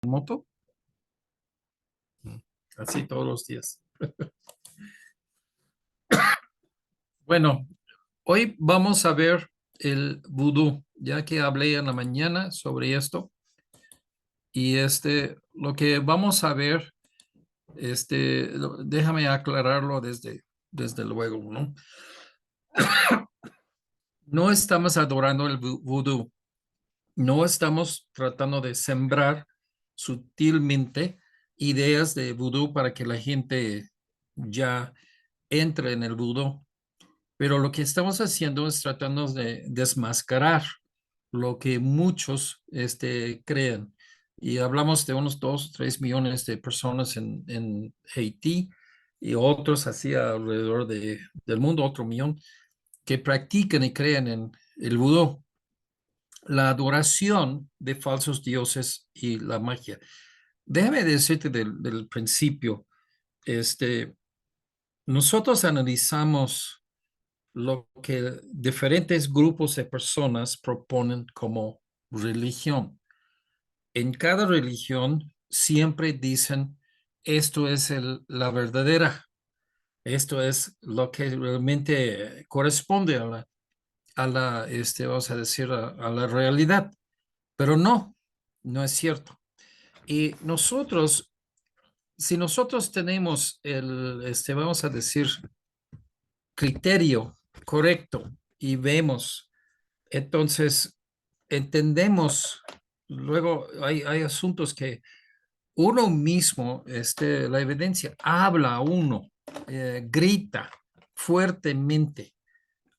Moto. Así todos los días. Bueno, hoy vamos a ver el vudú, ya que hablé en la mañana sobre esto. Y lo que vamos a ver, déjame aclararlo desde luego, ¿no? No estamos adorando el vudú, no estamos tratando de sembrar sutilmente ideas de vudú para que la gente ya entre en el vudú. Pero lo que estamos haciendo es tratando de desmascarar lo que muchos creen. Y hablamos de unos 2 o 3 millones de personas en Haití y otros así alrededor del mundo, otro millón, que practican y creen en el vudú, la adoración de falsos dioses y la magia. Déjame decirte del principio, nosotros analizamos lo que diferentes grupos de personas proponen como religión. En cada religión siempre dicen, esto es la verdadera, esto es lo que realmente corresponde vamos a decir, a la realidad. Pero no, no es cierto. Y nosotros, si nosotros tenemos vamos a decir, criterio correcto y vemos, entonces entendemos, luego hay asuntos que uno mismo, la evidencia habla a uno, grita fuertemente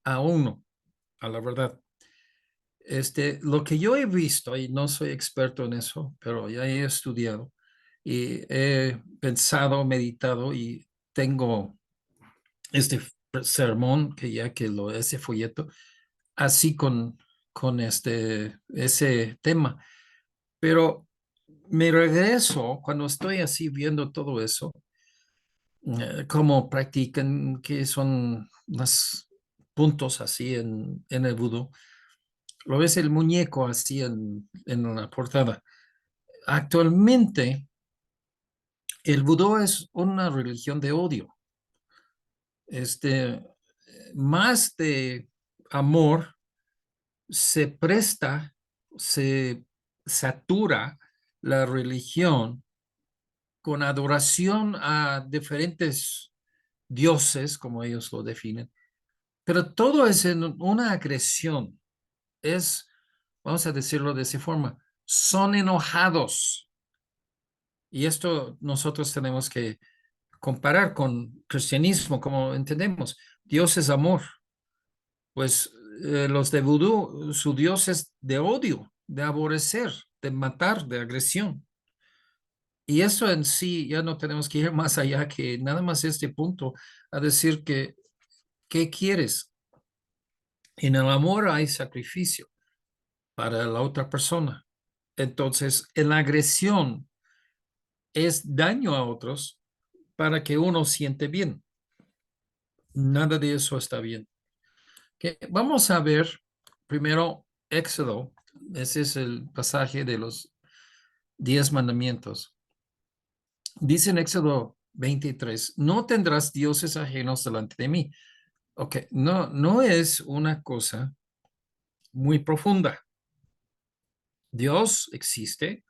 a uno, a la verdad. Lo que yo he visto, y no soy experto en eso, pero ya he estudiado y he pensado, meditado y tengo este sermón que ya que ese folleto, así con ese tema. Pero me regreso cuando estoy así viendo todo eso, cómo practican, qué son los puntos así en el vudú. Lo ves el muñeco así en la portada. Actualmente, el vudú es una religión de odio. Este, más de amor se presta, se satura la religión con adoración a diferentes dioses, como ellos lo definen, pero todo es en una agresión, es, vamos a decirlo de esa forma, son enojados. Y esto nosotros tenemos que comparar con cristianismo, como entendemos. Dios es amor. Pues los de vudú, su Dios es de odio, de aborrecer, de matar, de agresión. Y eso en sí ya no tenemos que ir más allá que nada más este punto a decir que, ¿qué quieres? En el amor hay sacrificio para la otra persona. Entonces, en la agresión es daño a otros para que uno siente bien. Nada de eso está bien. Vamos a ver primero Éxodo. Ese es el pasaje de los 10 mandamientos. Dice en Éxodo 23, no tendrás dioses ajenos delante de mí. Ok, no, no es una cosa muy profunda. Dios existe,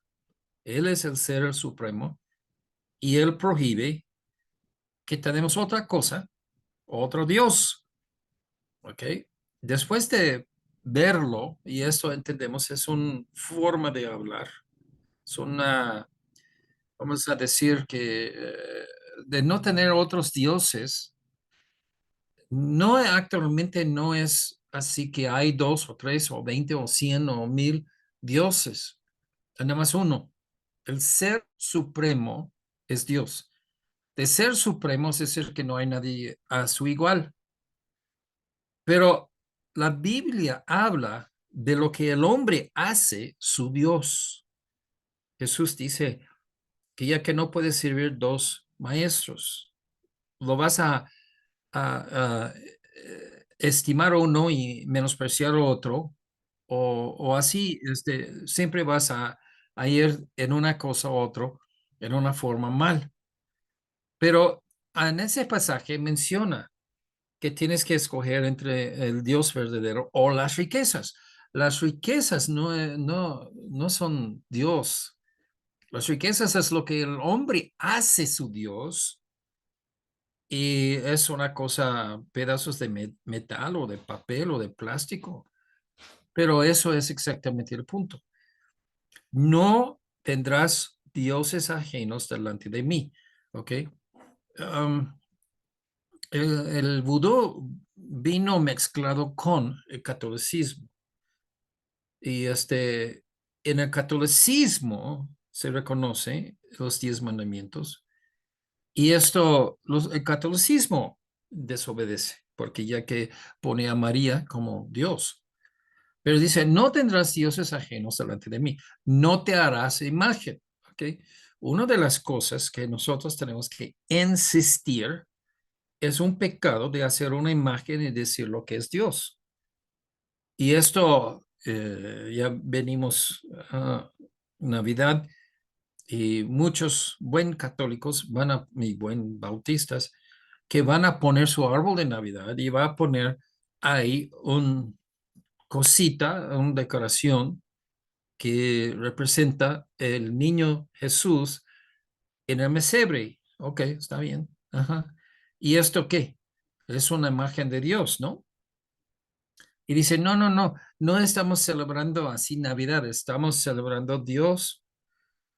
Él es el ser supremo y Él prohíbe que tenemos otra cosa, otro Dios. Ok, después de verlo, y esto entendemos, es una forma de hablar, es una, vamos a decir que de no tener otros dioses, no actualmente no es así que hay 2 o 3 o 20 o 100 o 1000 dioses, nada más uno. El ser supremo es Dios. De ser supremo es decir que no hay nadie a su igual. Pero la Biblia habla de lo que el hombre hace su Dios. Jesús dice que ya que no puedes servir dos maestros, lo vas a estimar uno y menospreciar otro, o así siempre vas a ir en una cosa u otro, en una forma mal. Pero en ese pasaje menciona que tienes que escoger entre el Dios verdadero o las riquezas. Las riquezas no son Dios. Las riquezas es lo que el hombre hace su Dios y es una cosa, pedazos de metal o de papel o de plástico. Pero eso es exactamente el punto. No tendrás dioses ajenos delante de mí. ¿Ok? Um, el vudú vino mezclado con el catolicismo. Y en el catolicismo se reconoce los 10 mandamientos. Y el catolicismo desobedece, porque ya que pone a María como Dios. Pero dice, no tendrás dioses ajenos delante de mí, no te harás imagen. ¿Ok? Una de las cosas que nosotros tenemos que insistir es un pecado de hacer una imagen y decir lo que es Dios. Y esto ya venimos a Navidad y muchos buen católicos y buen bautistas que van a poner su árbol de Navidad y va a poner ahí un cosita, una decoración que representa el niño Jesús en el mesebre. Ok, está bien. Ajá. ¿Y esto qué? Es una imagen de Dios, ¿no? Y dice, no estamos celebrando así Navidad, estamos celebrando Dios.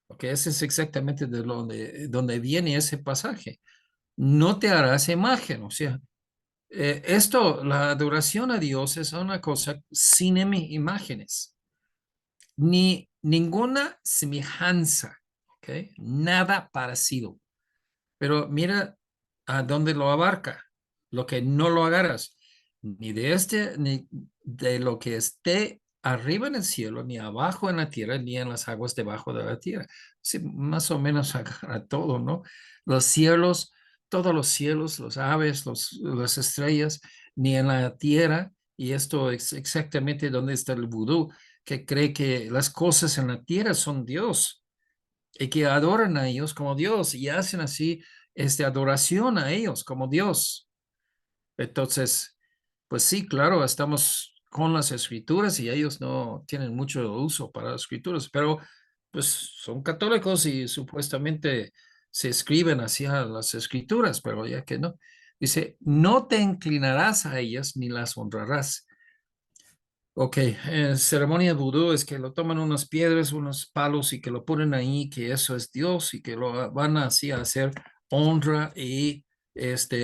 Ok, ese es exactamente donde viene ese pasaje. No te harás imagen, o sea, la adoración a Dios es una cosa sin imágenes, ni ninguna semejanza, ok, nada parecido. Pero mira a dónde lo abarca, lo que no lo agarras, ni de ni de lo que esté arriba en el cielo, ni abajo en la tierra, ni en las aguas debajo de la tierra. Sí, más o menos agarra todo, ¿no? Los cielos, todos los cielos, los aves, las estrellas, ni en la tierra, y esto es exactamente donde está el vudú, que cree que las cosas en la tierra son Dios y que adoran a ellos como Dios y hacen así adoración a ellos como Dios. Entonces, pues sí, claro, estamos con las escrituras y ellos no tienen mucho uso para las escrituras, pero pues son católicos y supuestamente se escriben hacia las escrituras, pero ya que no. Dice, no te inclinarás a ellas ni las honrarás. Ok, ceremonia vudú es que lo toman unas piedras, unos palos y que lo ponen ahí, que eso es Dios y que lo van así a hacer honra y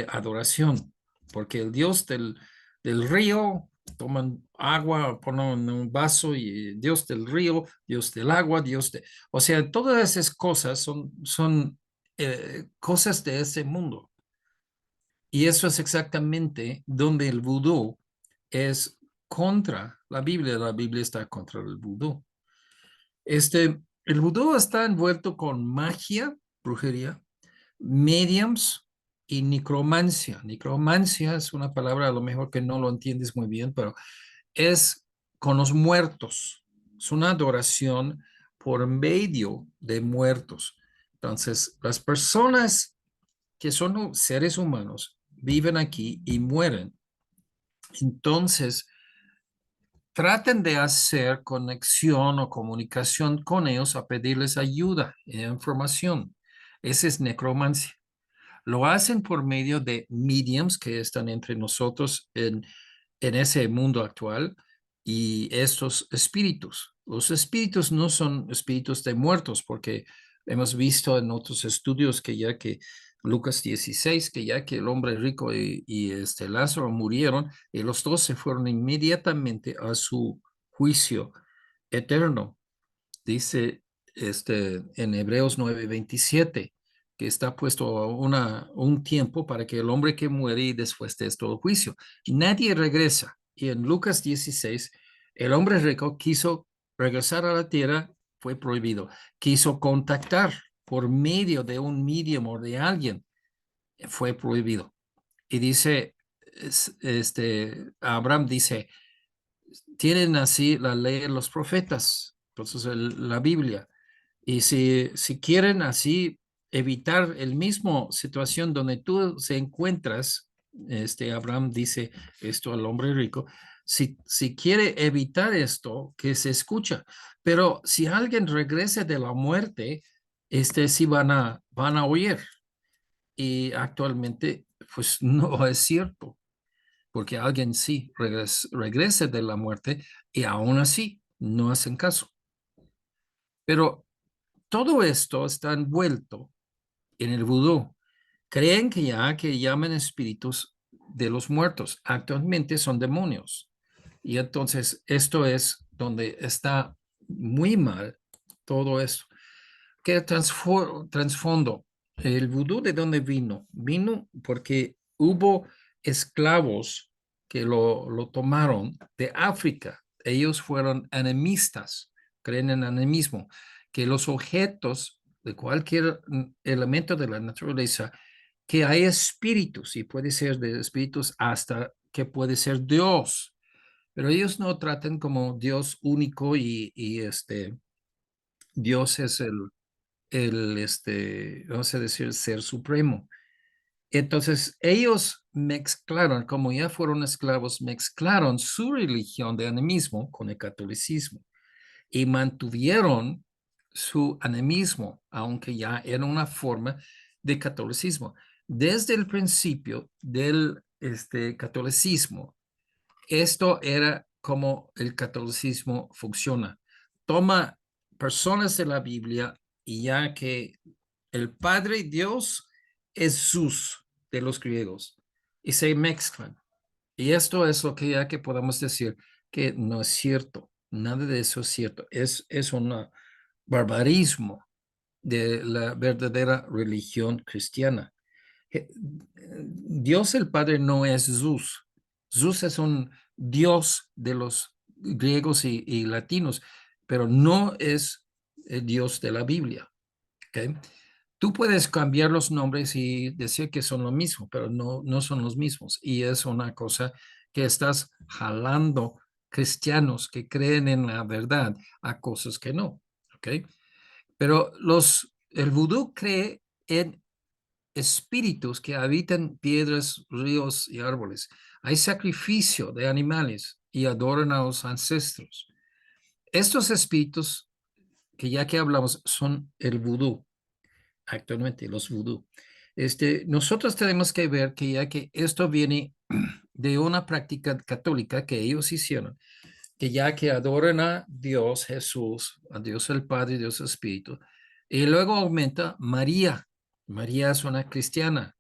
adoración, porque el Dios del río, toman agua, ponen en un vaso y Dios del río, Dios del agua, o sea, todas esas cosas son cosas de ese mundo. Y eso es exactamente donde el vudú es contra la Biblia está contra el vudú. El vudú está envuelto con magia, brujería, mediums y necromancia. Necromancia es una palabra a lo mejor que no lo entiendes muy bien, pero es con los muertos. Es una adoración por medio de muertos. Entonces, las personas que son seres humanos viven aquí y mueren. Entonces, traten de hacer conexión o comunicación con ellos a pedirles ayuda e información. Esa es necromancia. Lo hacen por medio de mediums que están entre nosotros en ese mundo actual y estos espíritus. Los espíritus no son espíritus de muertos porque hemos visto en otros estudios que ya que Lucas 16, que ya que el hombre rico y Lázaro murieron y los dos se fueron inmediatamente a su juicio eterno. Dice en Hebreos 9:27 que está puesto un tiempo para que el hombre que muere y después de esto el juicio. Nadie regresa. Y en Lucas 16, el hombre rico quiso regresar a la tierra, fue prohibido. Quiso contactar por medio de un medium o de alguien, fue prohibido. Y dice, Abraham dice, tienen así la ley de los profetas, entonces la Biblia. Y si quieren así evitar el mismo situación donde tú se encuentras, Abraham dice esto al hombre rico, si quiere evitar esto, que se escucha, pero si alguien regrese de la muerte, sí van a oír. Y actualmente, pues no es cierto, porque alguien sí regrese de la muerte y aún así no hacen caso. Pero todo esto está envuelto en el vudú. Creen que llaman espíritus de los muertos. Actualmente son demonios. Y entonces esto es donde está muy mal todo esto. ¿Qué trasfondo? ¿El vudú de dónde vino? Vino porque hubo esclavos que lo tomaron de África. Ellos fueron animistas, creen en animismo, que los objetos de cualquier elemento de la naturaleza, que hay espíritus, y puede ser de espíritus hasta que puede ser Dios, pero ellos no tratan como Dios único y Dios es vamos a decir, ser supremo. Entonces, ellos mezclaron, como ya fueron esclavos, mezclaron su religión de animismo con el catolicismo y mantuvieron su animismo, aunque ya era una forma de catolicismo. Desde el principio del catolicismo, esto era como el catolicismo funciona. Toma personas de la Biblia y ya que el Padre Dios es Jesús de los griegos y se mezclan. Y esto es lo que ya que podemos decir que no es cierto. Nada de eso es cierto. Es un barbarismo de la verdadera religión cristiana. Dios el Padre no es Zeus. Zeus es un dios de los griegos y latinos, pero no es el Dios de la Biblia. ¿Ok? Tú puedes cambiar los nombres y decir que son lo mismo, pero no son los mismos. Y es una cosa que estás jalando cristianos que creen en la verdad a cosas que no. ¿Ok? Pero el vudú cree en espíritus que habitan piedras, ríos y árboles. Hay sacrificio de animales y adoran a los ancestros. Estos espíritus, que ya que hablamos, son el vudú, actualmente los vudú. Nosotros tenemos que ver que ya que esto viene de una práctica católica que ellos hicieron, que ya que adoran a Dios Jesús, a Dios el Padre, Dios Espíritu, y luego aumenta María. María es una cristiana,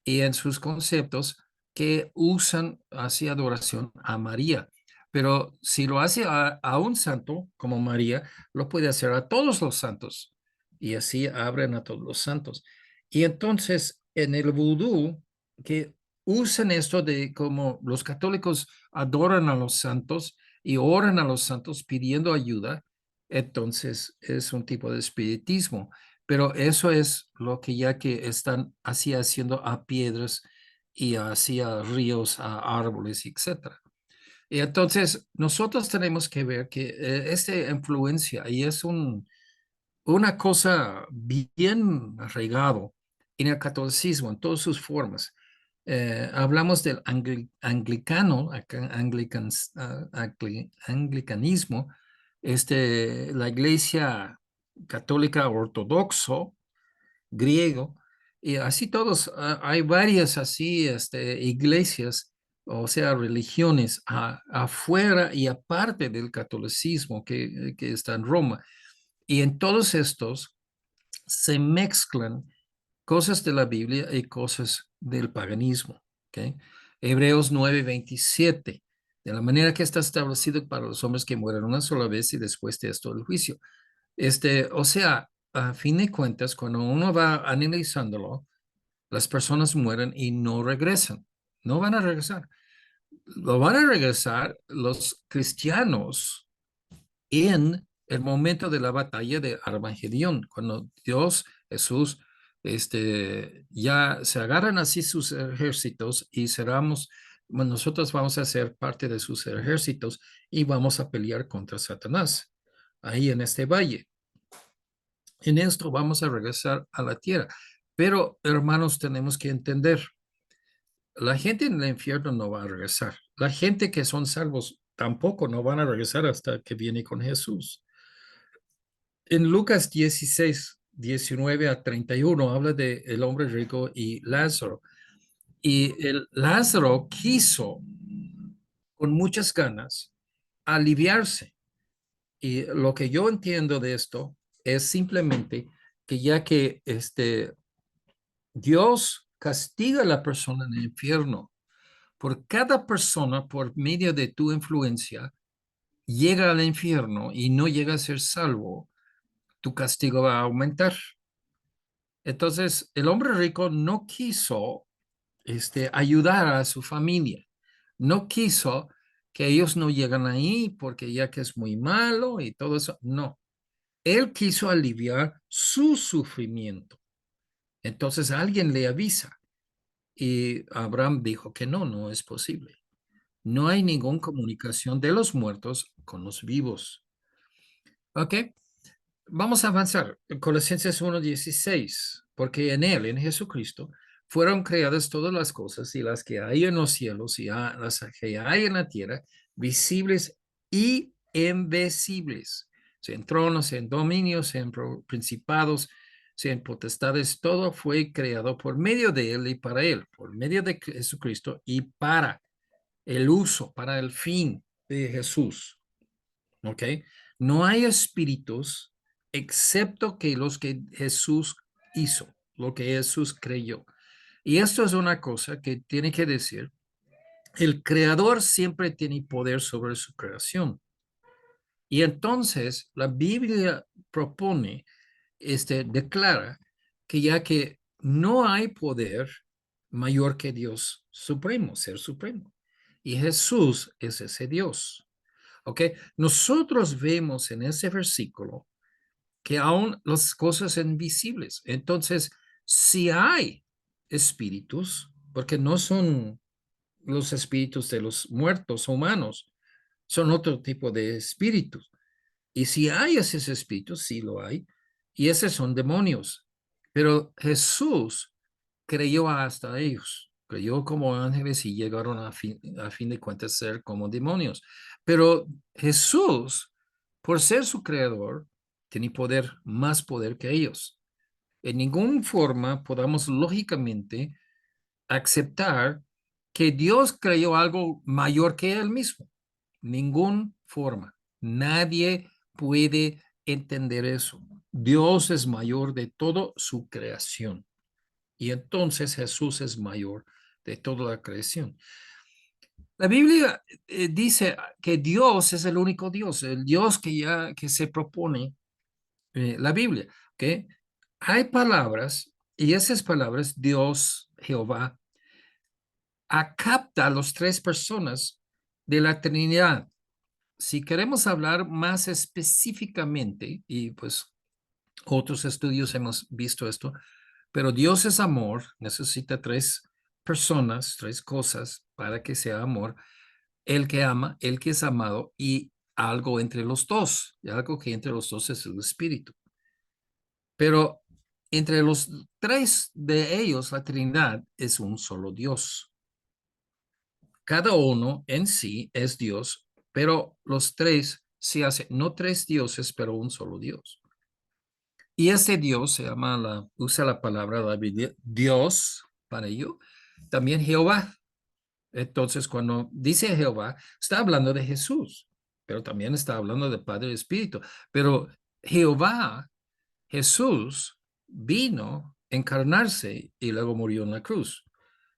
y en sus conceptos que usan hacia adoración a María. Pero si lo hace a un santo como María, lo puede hacer a todos los santos y así abren a todos los santos. Y entonces en el vudú, que usan esto de como los católicos adoran a los santos y oran a los santos pidiendo ayuda, entonces es un tipo de espiritismo. Pero eso es lo que ya que están así haciendo a piedras y hacia ríos, a árboles, etcétera. Y entonces nosotros tenemos que ver que esta influencia y es una cosa bien regado en el catolicismo, en todas sus formas. Hablamos del anglicano, anglicanismo, la iglesia católica ortodoxo, griego, y así todos, hay varias así iglesias, o sea, religiones afuera y aparte del catolicismo que está en Roma. Y en todos estos se mezclan cosas de la Biblia y cosas del paganismo. ¿Ok? Hebreos 9:27, de la manera que está establecido para los hombres que mueren una sola vez y después de esto el juicio. O sea, a fin de cuentas, cuando uno va analizándolo, las personas mueren y no regresan. No van a regresar. Lo van a regresar los cristianos en el momento de la batalla de Armagedón, cuando Dios, Jesús, ya se agarran así sus ejércitos y bueno, nosotros vamos a ser parte de sus ejércitos y vamos a pelear contra Satanás ahí en este valle. En esto vamos a regresar a la tierra. Pero, hermanos, tenemos que entender, la gente en el infierno no va a regresar. La gente que son salvos tampoco no van a regresar hasta que viene con Jesús. En Lucas 16, 19 a 31 habla de el hombre rico y Lázaro. Y el Lázaro quiso con muchas ganas aliviarse. Y lo que yo entiendo de esto es simplemente que ya que Dios castiga a la persona en el infierno, por cada persona, por medio de tu influencia, llega al infierno y no llega a ser salvo, tu castigo va a aumentar. Entonces, el hombre rico no quiso ayudar a su familia, no quiso que ellos no llegan ahí porque ya que es muy malo y todo eso, no. Él quiso aliviar su sufrimiento. Entonces alguien le avisa y Abraham dijo que no, no es posible. No hay ninguna comunicación de los muertos con los vivos. ¿Ok? Vamos a avanzar. Colosenses 1:16, porque en él, en Jesucristo, fueron creadas todas las cosas y las que hay en los cielos y las que hay en la tierra, visibles y invisibles, sean tronos, sean dominios, sean principados, sean potestades, todo fue creado por medio de él y para él, por medio de Jesucristo y para el uso, para el fin de Jesús. ¿Ok? No hay espíritus excepto que los que Jesús hizo, lo que Jesús creyó. Y esto es una cosa que tiene que decir, el creador siempre tiene poder sobre su creación. Y entonces la Biblia propone, declara que ya que no hay poder mayor que Dios supremo, ser supremo. Y Jesús es ese Dios. ¿Ok? Nosotros vemos en ese versículo que aún las cosas invisibles. Entonces, si hay espíritus, porque no son los espíritus de los muertos humanos, son otro tipo de espíritus. Y si hay esos espíritus, sí lo hay, y esos son demonios. Pero Jesús creyó hasta ellos, creyó como ángeles y llegaron a fin de cuentas a ser como demonios. Pero Jesús, por ser su creador, tiene poder, más poder que ellos. En ninguna forma podamos lógicamente aceptar que Dios creyó algo mayor que él mismo. Ninguna forma. Nadie puede entender eso. Dios es mayor de toda su creación. Y entonces Jesús es mayor de toda la creación. La Biblia dice que Dios es el único Dios, el Dios que se propone la Biblia, que hay palabras y esas palabras, Dios, Jehová, capta a las tres personas de la Trinidad. Si queremos hablar más específicamente, y pues otros estudios hemos visto esto, pero Dios es amor, necesita tres personas, tres cosas para que sea amor, el que ama, el que es amado y algo entre los dos, y algo que entre los dos es el espíritu. Pero entre los tres de ellos, la Trinidad es un solo Dios. Cada uno en sí es Dios, pero los tres se hacen, no tres dioses, pero un solo Dios. Y ese Dios se llama, usa la palabra la Biblia, Dios para ello, también Jehová. Entonces, cuando dice Jehová, está hablando de Jesús, pero también está hablando de Padre y Espíritu. Pero Jehová, Jesús, vino a encarnarse y luego murió en la cruz.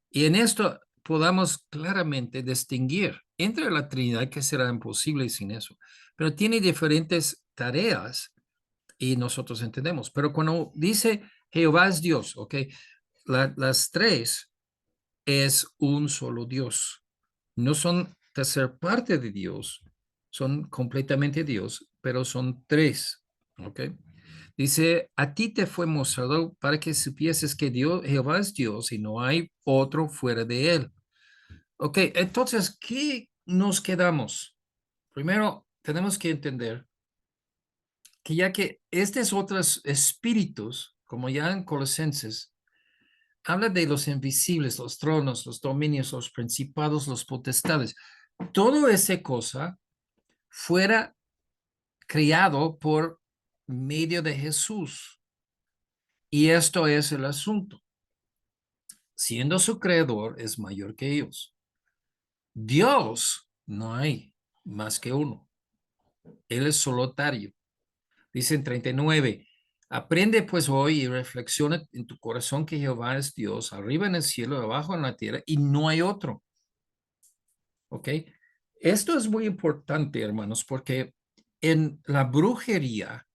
Y en esto podamos claramente distinguir entre la Trinidad, que será imposible sin eso, pero tiene diferentes tareas y nosotros entendemos. Pero cuando dice Jehová es Dios, ¿ok? Las tres es un solo Dios. No son tercer parte de Dios, son completamente Dios, pero son tres, ¿ok? Dice, a ti te fue mostrado para que supieses que Dios, Jehová es Dios y no hay otro fuera de él. Ok, entonces, ¿qué nos quedamos? Primero, tenemos que entender que ya que estos otros espíritus, como ya en Colosenses, habla de los invisibles, los tronos, los dominios, los principados, los potestades. Todo esa cosa fuera creado por medio de Jesús. Y esto es el asunto. Siendo su creador, es mayor que ellos. Dios no hay más que uno. Él es solitario. Dice en 39, aprende pues hoy y reflexiona en tu corazón que Jehová es Dios, arriba en el cielo, abajo en la tierra, y no hay otro. ¿Ok? Esto es muy importante, hermanos, porque en la brujería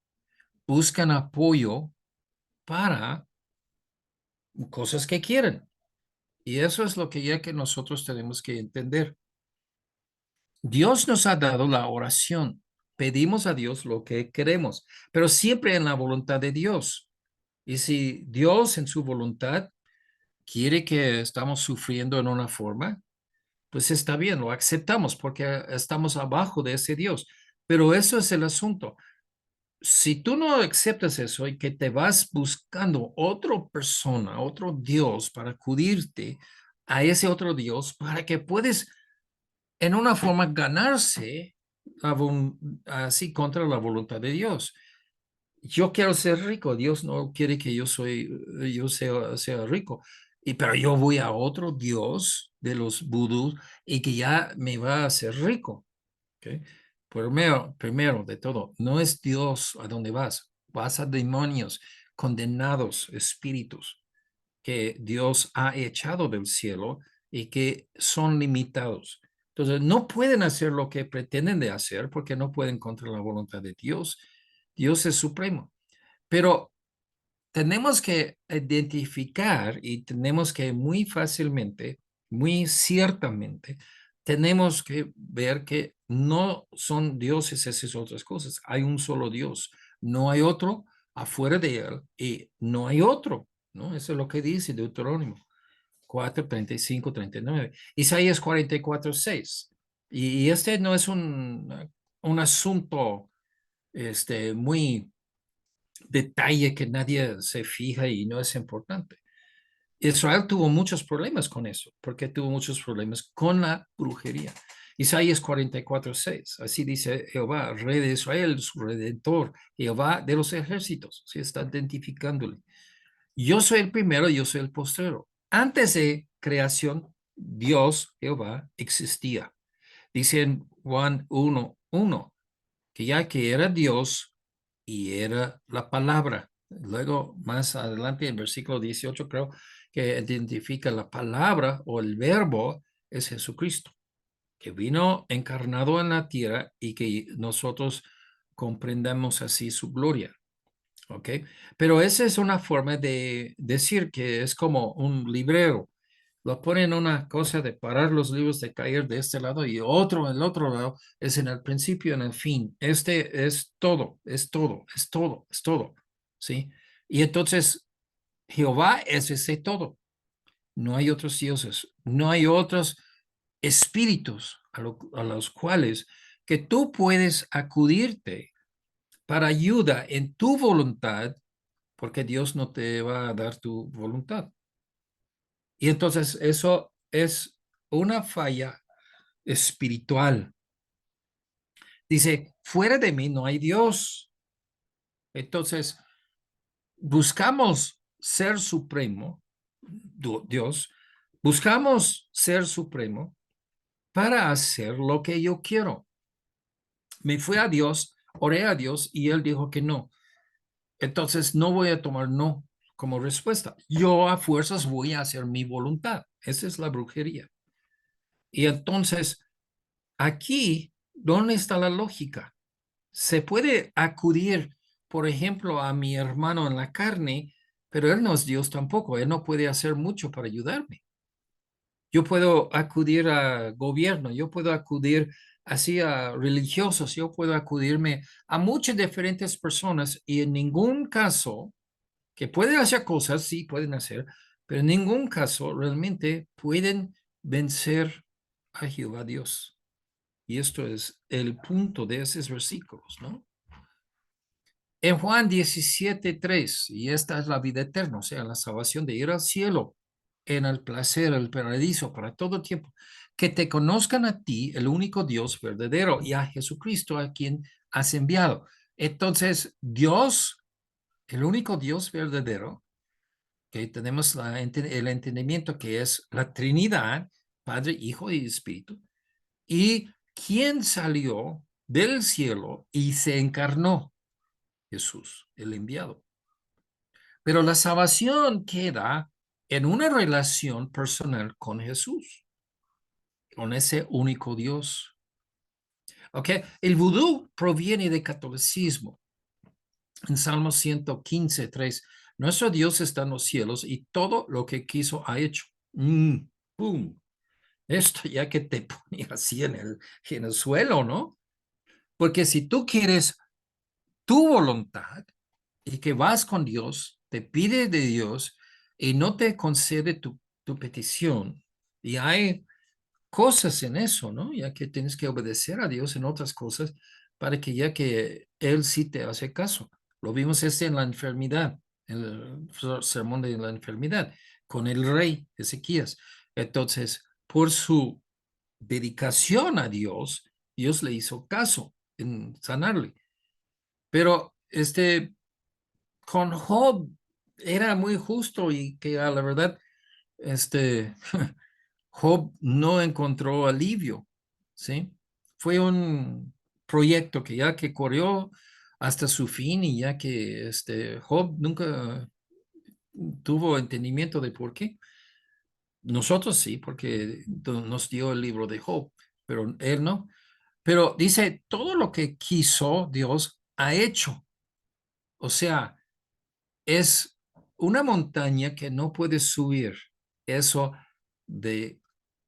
buscan apoyo para cosas que quieren. Y eso es lo que ya que nosotros tenemos que entender. Dios nos ha dado la oración. Pedimos a Dios lo que queremos, pero siempre en la voluntad de Dios. Y si Dios en su voluntad quiere que estamos sufriendo en una forma, pues está bien, lo aceptamos porque estamos abajo de ese Dios. Pero eso es el asunto. Si tú no aceptas eso y que te vas buscando otra persona, otro Dios para acudirte a ese otro Dios, para que puedes en una forma ganarse así contra la voluntad de Dios. Yo quiero ser rico, Dios no quiere que yo sea rico, pero yo voy a otro Dios de los vudús y que ya me va a hacer rico. ¿Ok? Primero de todo, no es Dios a donde vas a demonios, condenados espíritus que Dios ha echado del cielo y que son limitados. Entonces, no pueden hacer lo que pretenden de hacer porque no pueden contra la voluntad de Dios. Dios es supremo. Pero tenemos que identificar y tenemos que muy fácilmente, muy ciertamente, tenemos que ver que no son dioses esas otras cosas. Hay un solo Dios, no hay otro afuera de él y no hay otro, ¿no? Eso es lo que dice Deuterónimo 4, 35, 39. Isaías 44, 6. Y este no es un asunto muy detalle que nadie se fija y no es importante. Israel tuvo muchos problemas con eso, porque tuvo muchos problemas con la brujería. Isaías 44, 6, así dice Jehová, Rey de Israel, su Redentor, Jehová de los ejércitos, se está identificándole. Yo soy el primero, yo soy el postrero. Antes de creación, Dios, Jehová, existía. Dice en Juan 1, 1, que ya que era Dios y era la palabra. Luego, más adelante, en versículo 18, creo que identifica la palabra o el verbo es Jesucristo, que vino encarnado en la tierra y que nosotros comprendamos así su gloria. ¿Ok? Pero esa es una forma de decir que es como un librero. Lo ponen una cosa de parar los libros de caer de este lado y otro en el otro lado es en el principio y en el fin. Este es todo, es todo, es todo, es todo. ¿Sí? Y entonces Jehová es ese todo. No hay otros dioses, no hay otros espíritus a los cuales que tú puedes acudirte para ayuda en tu voluntad porque Dios no te va a dar tu voluntad. Y entonces eso es una falla espiritual. Dice, fuera de mí no hay Dios. Entonces, buscamos ser supremo, Dios, buscamos ser supremo para hacer lo que yo quiero. Me fui a Dios, oré a Dios y él dijo que no. Entonces, no voy a tomar no como respuesta. Yo a fuerzas voy a hacer mi voluntad. Esa es la brujería. Y entonces, aquí, ¿dónde está la lógica? Se puede acudir, por ejemplo, a mi hermano en la carne, pero él no es Dios tampoco. Él no puede hacer mucho para ayudarme. Yo puedo acudir a gobierno, yo puedo acudir así a religiosos, yo puedo acudirme a muchas diferentes personas y en ningún caso que pueden hacer cosas, sí pueden hacer, pero en ningún caso realmente pueden vencer a Jehová Dios. Y esto es el punto de esos versículos, ¿no? En Juan 17:3, y esta es la vida eterna, o sea, la salvación de ir al cielo, en el placer, el paradiso para todo tiempo, que te conozcan a ti, el único Dios verdadero, y a Jesucristo a quien has enviado. Entonces, Dios, el único Dios verdadero, que tenemos el entendimiento que es la Trinidad, Padre, Hijo y Espíritu, y quien salió del cielo y se encarnó, Jesús, el enviado. Pero la salvación queda en una relación personal con Jesús, con ese único Dios. ¿Ok? El vudú proviene del catolicismo. En Salmo 115:3, nuestro Dios está en los cielos y todo lo que quiso ha hecho. ¡Pum! Esto ya que te ponía así en el suelo, ¿no? Porque si tú quieres tu voluntad y que vas con Dios, te pide de Dios y no te concede tu petición, y hay cosas en eso, ¿no? Ya que tienes que obedecer a Dios en otras cosas para que ya que Él sí te hace caso. Lo vimos en la enfermedad, en el sermón de la enfermedad, con el rey Ezequías. Entonces, por su dedicación a Dios, Dios le hizo caso en sanarle. Pero con Job era muy justo y que a la verdad, este, Job no encontró alivio, ¿sí? Fue un proyecto que ya que corrió hasta su fin y ya que Job nunca tuvo entendimiento de por qué. Nosotros sí, porque nos dio el libro de Job, pero él no. Pero dice, todo lo que quiso Dios ha hecho. O sea, es una montaña que no puedes subir. Eso de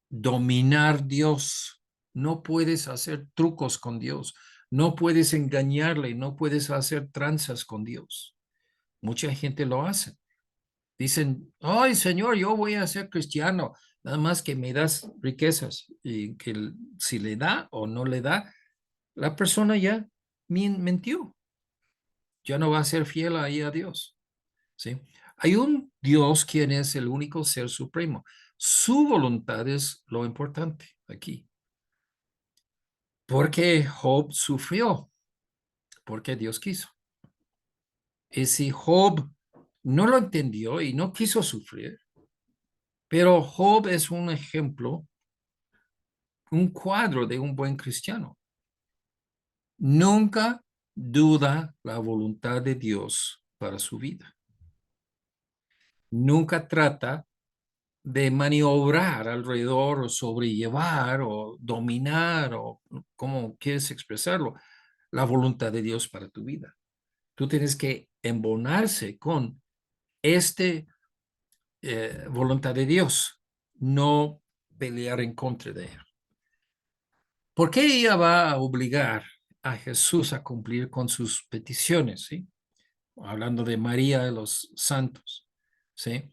dominar Dios. No puedes hacer trucos con Dios. No puedes engañarle. No puedes hacer tranzas con Dios. Mucha gente lo hace. Dicen, ay, Señor, yo voy a ser cristiano. Nada más que me das riquezas. Y que si le da o no le da, la persona ya mintió. Ya no va a ser fiel ahí a Dios. ¿Sí? Hay un Dios quien es el único ser supremo. Su voluntad es lo importante aquí. Porque Job sufrió, porque Dios quiso. Y si Job no lo entendió y no quiso sufrir, pero Job es un ejemplo, un cuadro de un buen cristiano. Nunca duda la voluntad de Dios para su vida. Nunca trata de maniobrar alrededor o sobrellevar o dominar o como quieres expresarlo, la voluntad de Dios para tu vida. Tú tienes que embonarse con este voluntad de Dios, no pelear en contra de él. ¿Por qué ella va a obligar a Jesús a cumplir con sus peticiones? ¿Sí? Hablando de María de los santos. ¿Sí?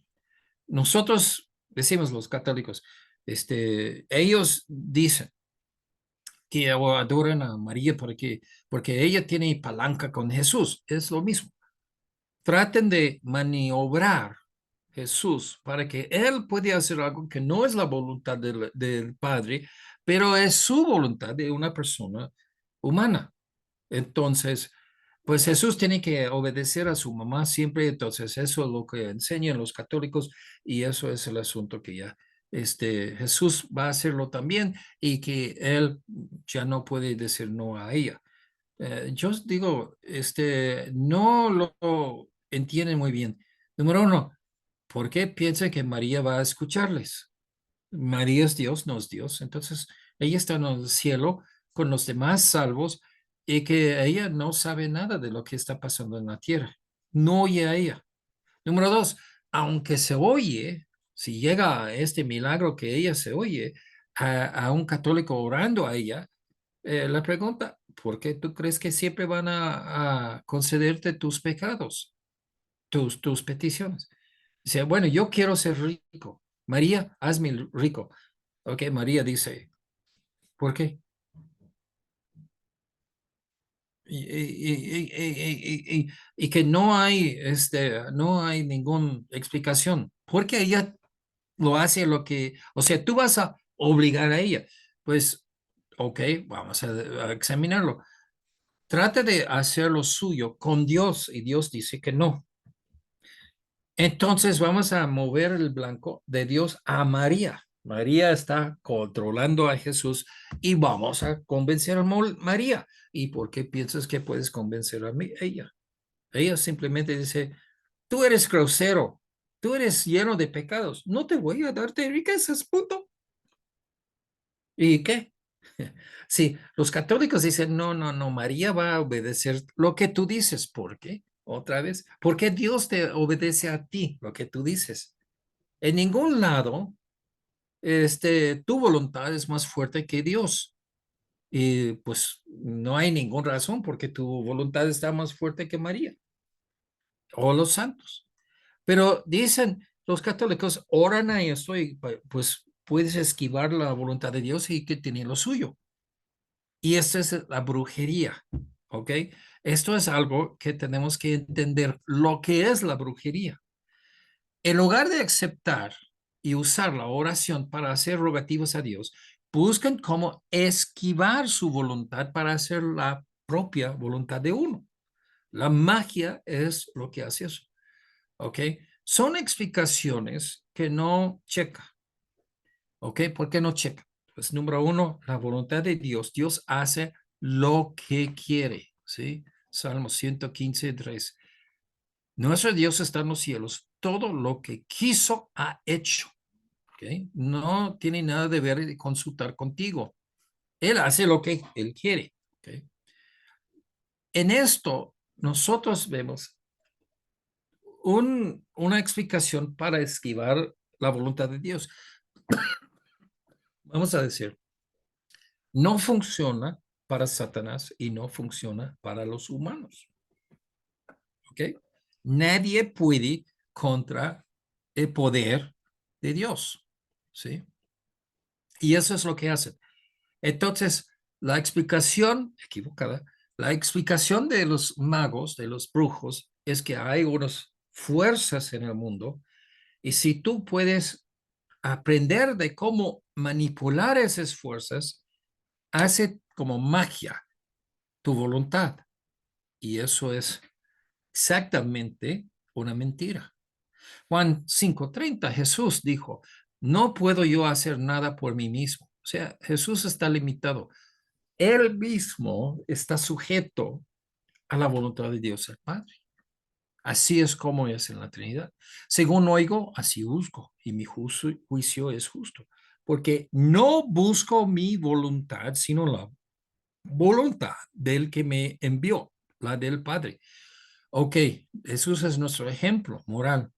Nosotros decimos los católicos, ellos dicen que adoran a María porque ella tiene palanca con Jesús. Es lo mismo. Traten de maniobrar Jesús para que Él pueda hacer algo que no es la voluntad del Padre, pero es su voluntad de una persona humana. Entonces, pues Jesús tiene que obedecer a su mamá siempre, entonces eso es lo que enseñan los católicos y eso es el asunto que ya Jesús va a hacerlo también y que él ya no puede decir no a ella. Yo digo, no lo entienden muy bien. Número uno, ¿por qué piensan que María va a escucharles? María es Dios, no es Dios. Entonces, ella está en el cielo con los demás salvos y que ella no sabe nada de lo que está pasando en la tierra. No oye a ella. Número dos, aunque se oye, si llega a este milagro que ella se oye a un católico orando a ella, la pregunta, ¿por qué tú crees que siempre van a concederte tus pecados, tus peticiones? Dice, bueno, yo quiero ser rico. María, hazme rico. Ok, María dice, ¿por qué? y que no hay, no hay ninguna explicación. Porque ella lo hace lo que, o sea, tú vas a obligar a ella. Pues, ok, vamos a examinarlo. Trata de hacer lo suyo con Dios y Dios dice que no. Entonces vamos a mover el blanco de Dios a María. María está controlando a Jesús y vamos a convencer a María. ¿Y por qué piensas que puedes convencer a mí? Ella simplemente dice, tú eres grosero, tú eres lleno de pecados, no te voy a darte riquezas, punto. ¿Y qué? Sí, los católicos dicen, no, no, no, María va a obedecer lo que tú dices. ¿Por qué? Otra vez, porque Dios te obedece a ti, lo que tú dices. En ningún lado, tu voluntad es más fuerte que Dios. Y pues no hay ninguna razón porque tu voluntad está más fuerte que María o los santos. Pero dicen los católicos, oran a eso y pues puedes esquivar la voluntad de Dios y que tiene lo suyo. Y esta es la brujería, ¿ok? Esto es algo que tenemos que entender lo que es la brujería. En lugar de aceptar y usar la oración para hacer rogativas a Dios, buscan cómo esquivar su voluntad para hacer la propia voluntad de uno. La magia es lo que hace eso, ¿ok? Son explicaciones que no checa, ¿ok? ¿Por qué no checa? Pues número uno, la voluntad de Dios. Dios hace lo que quiere, ¿sí? Salmo 115:3. Nuestro Dios está en los cielos. Todo lo que quiso ha hecho, ¿ok? No tiene nada de ver y consultar contigo. Él hace lo que él quiere, ¿ok? En esto, nosotros vemos una explicación para esquivar la voluntad de Dios. Vamos a decir, no funciona para Satanás y no funciona para los humanos. ¿Ok? Nadie puede contra el poder de Dios. ¿Sí? Y eso es lo que hacen. Entonces, la explicación equivocada, la explicación de los magos, de los brujos, es que hay unas fuerzas en el mundo y si tú puedes aprender de cómo manipular esas fuerzas, hace como magia tu voluntad. Y eso es exactamente una mentira. Juan 5:30, Jesús dijo, no puedo yo hacer nada por mí mismo. O sea, Jesús está limitado. Él mismo está sujeto a la voluntad de Dios el Padre. Así es como es en la Trinidad. Según oigo, así busco, y mi juicio es justo, porque no busco mi voluntad, sino la voluntad del que me envió, la del Padre. Ok, Jesús es nuestro ejemplo moral.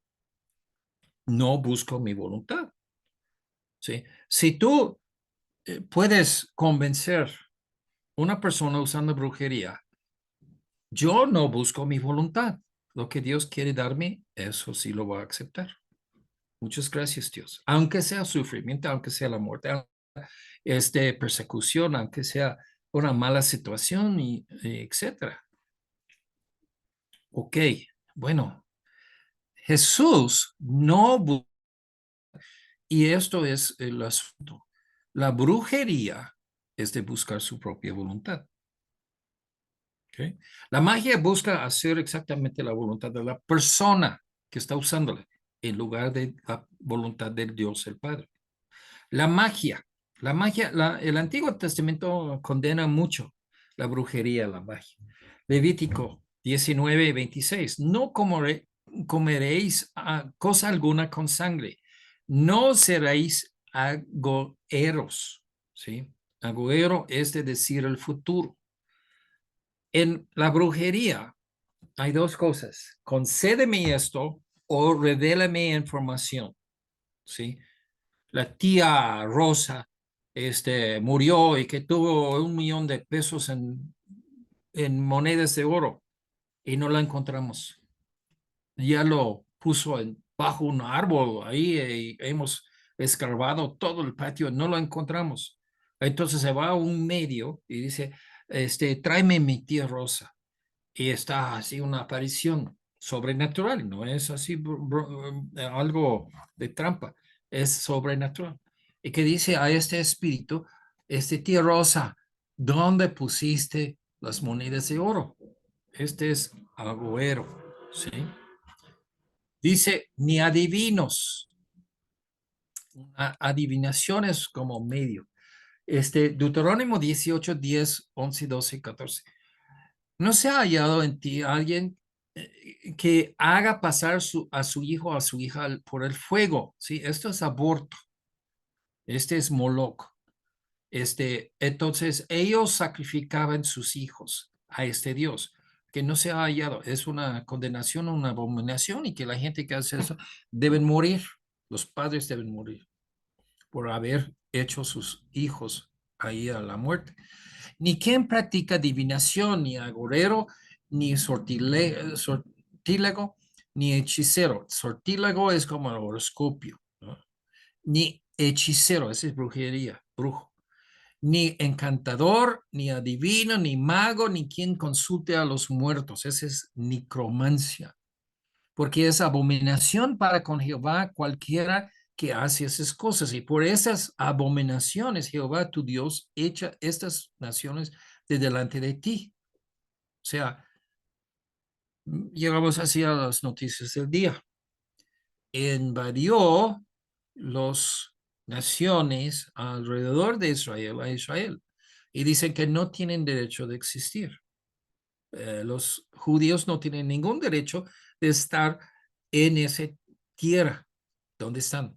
No busco mi voluntad. ¿Sí? Si tú puedes convencer una persona usando brujería, yo no busco mi voluntad. Lo que Dios quiere darme, eso sí lo voy a aceptar. Muchas gracias, Dios. Aunque sea sufrimiento, aunque sea la muerte, persecución, aunque sea una mala situación, etcétera. Ok, bueno, Jesús no, y esto es el asunto. La brujería es de buscar su propia voluntad. ¿Okay? La magia busca hacer exactamente la voluntad de la persona que está usándola en lugar de la voluntad del Dios el Padre. La magia, el Antiguo Testamento condena mucho la brujería, la magia. Levítico 19:26. No comeréis cosa alguna con sangre. No seréis agoreros. ¿Sí? Agorero es de decir el futuro. En la brujería hay dos cosas. Concédeme esto o revélame información. ¿Sí? La tía Rosa murió y que tuvo 1 millón de pesos en monedas de oro y no la encontramos. Ya lo puso bajo un árbol ahí y hemos escarbado todo el patio, no lo encontramos. Entonces se va a un medio y dice, tráeme mi tía Rosa. Y está así una aparición sobrenatural, no es así algo de trampa, es sobrenatural. Y que dice a este espíritu, tía Rosa, ¿dónde pusiste las monedas de oro? Este es agüero, ¿sí? Dice, ni adivinos, adivinaciones como medio. Deuterónimo 18, 10, 11, 12, 14. ¿No se ha hallado en ti alguien que haga pasar a su hijo o a su hija por el fuego? Sí, esto es aborto. Este es Moloch. Entonces, ellos sacrificaban sus hijos a este Dios, que no se ha hallado. Es una condenación, una abominación, y que la gente que hace eso deben morir. Los padres deben morir por haber hecho sus hijos ahí a la muerte. Ni quien practica adivinación, ni agorero, ni sortílego, ni hechicero. Sortílego es como el horoscopio, ¿no? Ni hechicero, esa es brujería, brujo. Ni encantador, ni adivino, ni mago, ni quien consulte a los muertos. Esa es necromancia, porque es abominación para con Jehová cualquiera que hace esas cosas. Y por esas abominaciones, Jehová tu Dios echa estas naciones de delante de ti. O sea, llegamos así a las noticias del día. Invadió las naciones alrededor de Israel a Israel y dicen que no tienen derecho de existir. Los judíos no tienen ningún derecho de estar en esa tierra donde están.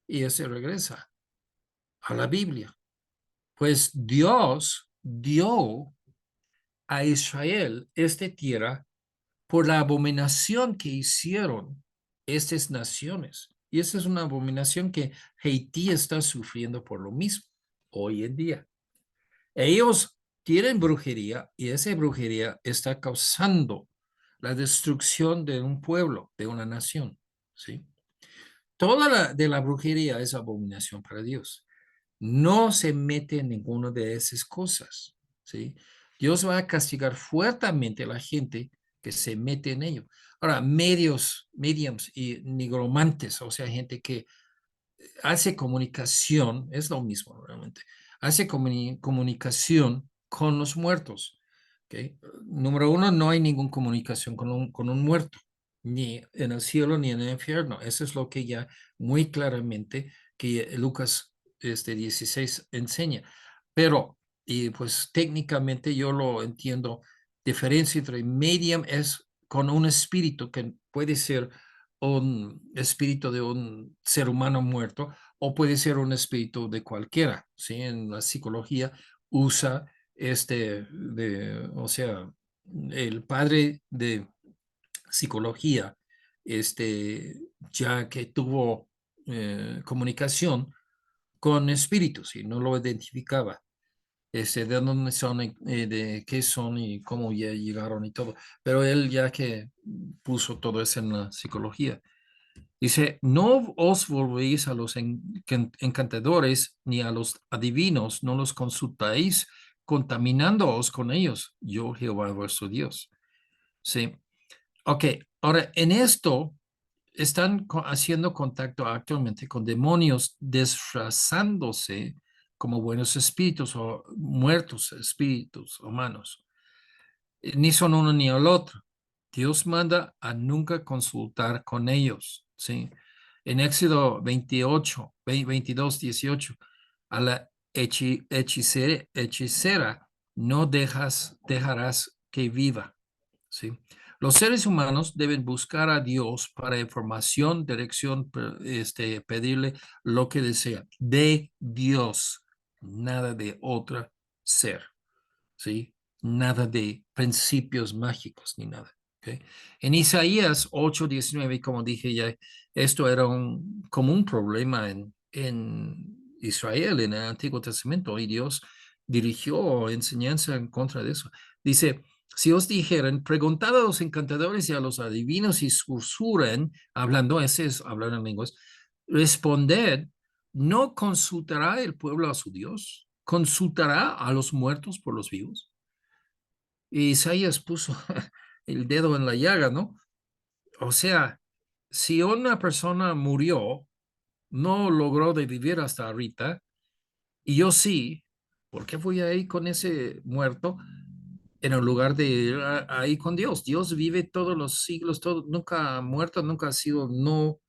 Y ese regresa a la Biblia. Pues Dios dio a Israel esta tierra por la abominación que hicieron estas naciones. Y esa es una abominación que Haití está sufriendo por lo mismo hoy en día. Ellos tienen brujería y esa brujería está causando la destrucción de un pueblo, de una nación, ¿sí? Toda de la brujería es abominación para Dios. No se mete en ninguna de esas cosas, ¿sí? Dios va a castigar fuertemente a la gente que se mete en ello. Ahora, mediums y nigromantes, o sea, gente que hace comunicación, es lo mismo realmente, hace comunicación con los muertos. ¿Okay? Número uno, no hay ninguna comunicación con un muerto, ni en el cielo ni en el infierno. Eso es lo que ya muy claramente que Lucas 16 enseña. Pero, y pues técnicamente yo lo entiendo, diferencia entre medium es con un espíritu que puede ser un espíritu de un ser humano muerto o puede ser un espíritu de cualquiera, ¿sí? En la psicología usa o sea, el padre de psicología, ya que tuvo comunicación con espíritus y no lo identificaba. De dónde son, de qué son y cómo ya llegaron y todo. Pero él ya que puso todo eso en la psicología. Dice, no os volvéis a los encantadores ni a los adivinos, no los consultáis, contaminándoos con ellos. Yo, Jehová, vuestro Dios. Sí. Ok, ahora en esto están haciendo contacto actualmente con demonios disfrazándose como buenos espíritus o muertos espíritus humanos. Ni son uno ni el otro. Dios manda a nunca consultar con ellos, ¿sí? En Éxodo 28, 22, 18, a la hechicera no dejarás que viva, ¿sí? Los seres humanos deben buscar a Dios para información, dirección, pedirle lo que desea de Dios, nada de otro ser. ¿Sí? Nada de principios mágicos ni nada. ¿Okay? En Isaías 8:19, como dije ya, esto era como un problema en Israel, en el Antiguo Testamento, y Dios dirigió enseñanza en contra de eso. Dice, si os dijeran, preguntad a los encantadores y a los adivinos y susurran, hablando, ese es hablar en lenguas, responded, ¿no consultará el pueblo a su Dios? ¿consultará a los muertos por los vivos? Y Isaías puso el dedo en la llaga, ¿no? O sea, si una persona murió, no logró de vivir hasta ahorita, y yo sí, ¿por qué voy ahí con ese muerto en el lugar de ir ahí con Dios? Dios vive todos los siglos, todo, nunca ha muerto, nunca ha sido no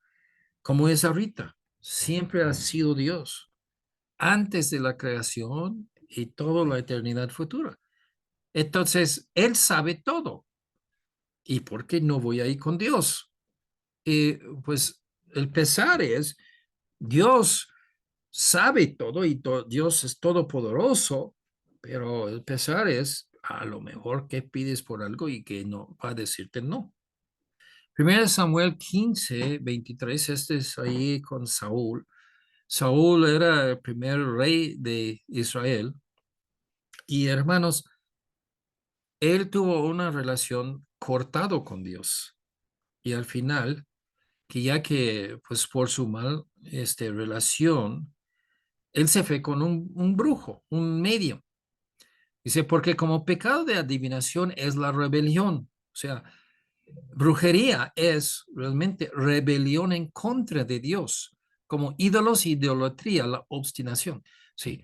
como es ahorita. Siempre ha sido Dios, antes de la creación y toda la eternidad futura. Entonces, Él sabe todo. ¿Y por qué no voy ahí con Dios? Pues el pesar es, Dios sabe todo y Dios es todopoderoso, pero el pesar es a lo mejor que pides por algo y que no va a decirte no. Primero Samuel 15:23, este es ahí con Saúl. Saúl era el primer rey de Israel y hermanos, él tuvo una relación cortado con Dios y al final, que ya que pues por su mal relación, él se fue con un brujo, un medio. Dice, porque como pecado de adivinación es la rebelión. O sea, brujería es realmente rebelión en contra de Dios, como ídolos, idolatría, la obstinación. Sí,